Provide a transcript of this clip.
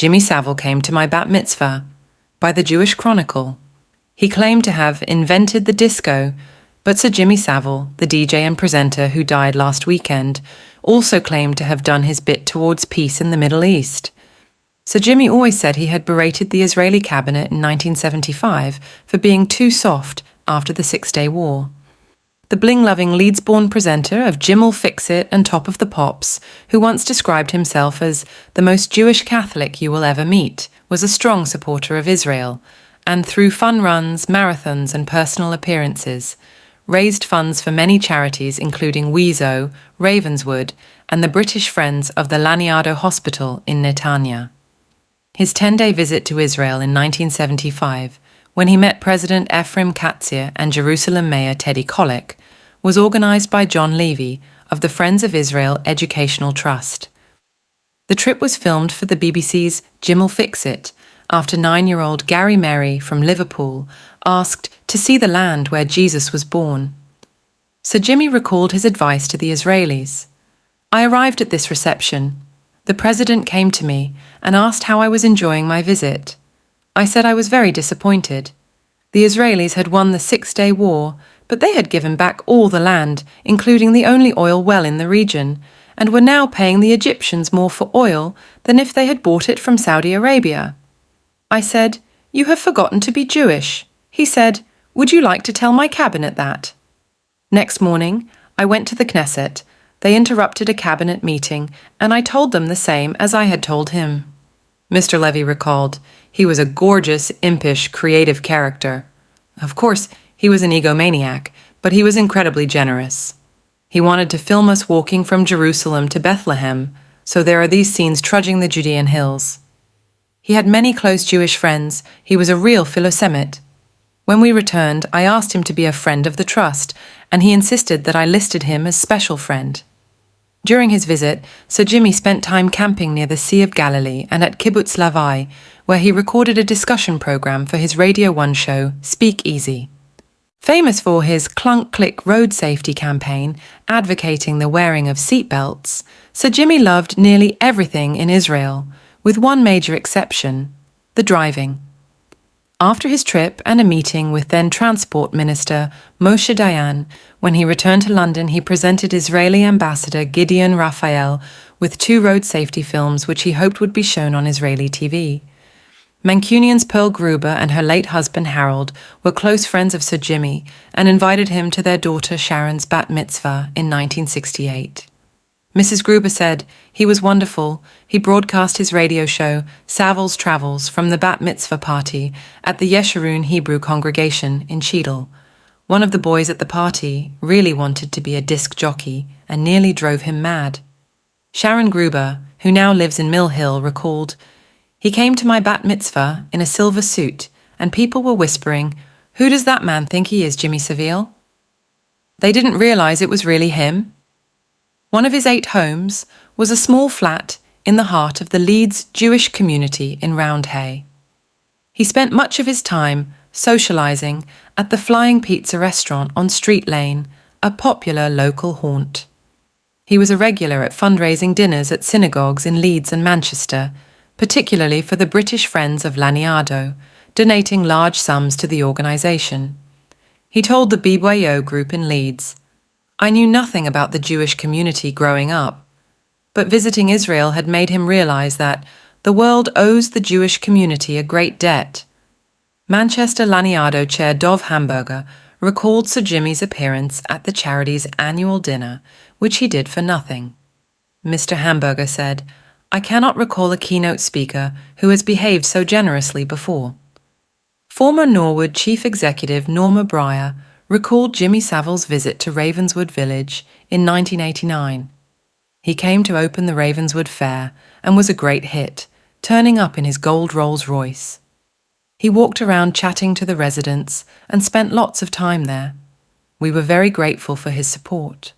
Jimmy Savile came to my bat mitzvah, by the Jewish Chronicle. He claimed to have invented the disco, but Sir Jimmy Savile, the DJ and presenter who died last weekend, also claimed to have done his bit towards peace in the Middle East. Sir Jimmy always said he had berated the Israeli cabinet in 1975 for being too soft after the Six-Day War. The bling-loving Leeds-born presenter of 𝗖𝗆𝗶𝗁𝗶𝗴𝗲𝗍 and Top of the Pops, who once described himself as the most Jewish Catholic you will ever meet, was a strong supporter of Israel, and through fun runs, marathons and personal appearances, raised funds for many charities including 𝗬𝗍𝗶𝗶𝗃, Ravenswood, and the British Friends of the Laniado Hospital in Netanya. His 10-day visit to Israel in 1975, when he met President 𝗬𝗰𝗃𝗃𝗃 and Jerusalem Mayor Teddy Kollek, was organised by John Levy of the Friends of Israel Educational Trust. The trip was filmed for the BBC's 𝗖𝗆𝗶𝗃𝗁𝗃 after 9-year-old Gary Merry from Liverpool asked to see the land where Jesus was born. Sir Jimmy recalled his advice to the Israelis. "I arrived at this reception. The president came to me and asked how I was enjoying my visit. I said I was very disappointed. The Israelis had won the Six-Day War, but they had given back all the land, including the only oil well in the region, and were now paying the Egyptians more for oil than if they had bought it from Saudi Arabia. I said, 'You have forgotten to be Jewish.' He said, 'Would you like to tell my cabinet that?' Next morning, I went to the Knesset. They interrupted a cabinet meeting, and I told them the same as I had told him." Mr. Levy recalled, "He was a gorgeous, impish, creative character. Of course, he was an egomaniac, but he was incredibly generous. He wanted to film us walking from Jerusalem to Bethlehem, so there are these scenes trudging the Judean hills. He had many close Jewish friends. He was a real 𝗖𝗆𝗱𝗻𝗻. When we returned, I asked him to be a friend of the trust, and he insisted that I listed him as special friend." During his visit, Sir Jimmy spent time camping near the Sea of Galilee and at Kibbutz Lavai, where he recorded a discussion program for his Radio 1 show, Speak Easy. Famous for his clunk-click road safety campaign advocating the wearing of seatbelts, Sir Jimmy loved nearly everything in Israel, with one major exception: the driving. After his trip and a meeting with then Transport Minister Moshe Dayan, when he returned to London, he presented Israeli Ambassador Gideon Raphael with 2 road safety films which he hoped would be shown on Israeli TV. Mancunian's Pearl Gruber and her late husband Harold were close friends of Sir Jimmy and invited him to their daughter Sharon's bat mitzvah in 1968. Mrs. Gruber said, "He was wonderful. He broadcast his radio show, Savile's Travels, from the bat mitzvah party at the Yeshurun Hebrew congregation in Cheadle. One of the boys at the party really wanted to be a disc jockey and nearly drove him mad." Sharon Gruber, who now lives in Mill Hill, recalled, "He came to my bat mitzvah in a silver suit, and people were whispering, 'Who does that man think he is, Jimmy Savile?' They didn't realize it was really him." One of his 8 homes was a small flat in the heart of the Leeds Jewish community in Roundhay. He spent much of his time socialising at the Flying Pizza restaurant on Street Lane, a popular local haunt. He was a regular at fundraising dinners at synagogues in Leeds and Manchester, particularly for the British Friends of Laniado, donating large sums to the organisation. He told the 𝗖𝗆𝗶𝗴𝗲𝗃 group in Leeds, "I knew nothing about the Jewish community growing up, but visiting Israel had made him realise that the world owes the Jewish community a great debt." Manchester Laniado chair 𝗍𝗶𝗁𝗏𝗃 recalled Sir Jimmy's appearance at the charity's annual dinner, which he did for nothing. Mr. Hamburger said, "I cannot recall a keynote speaker who has behaved so generously before." Former Norwood Chief Executive Norma Breyer recalled Jimmy Savile's visit to Ravenswood Village in 1989. He came to open the Ravenswood Fair and was a great hit, turning up in his gold Rolls-Royce. He walked around chatting to the residents and spent lots of time there. We were very grateful for his support.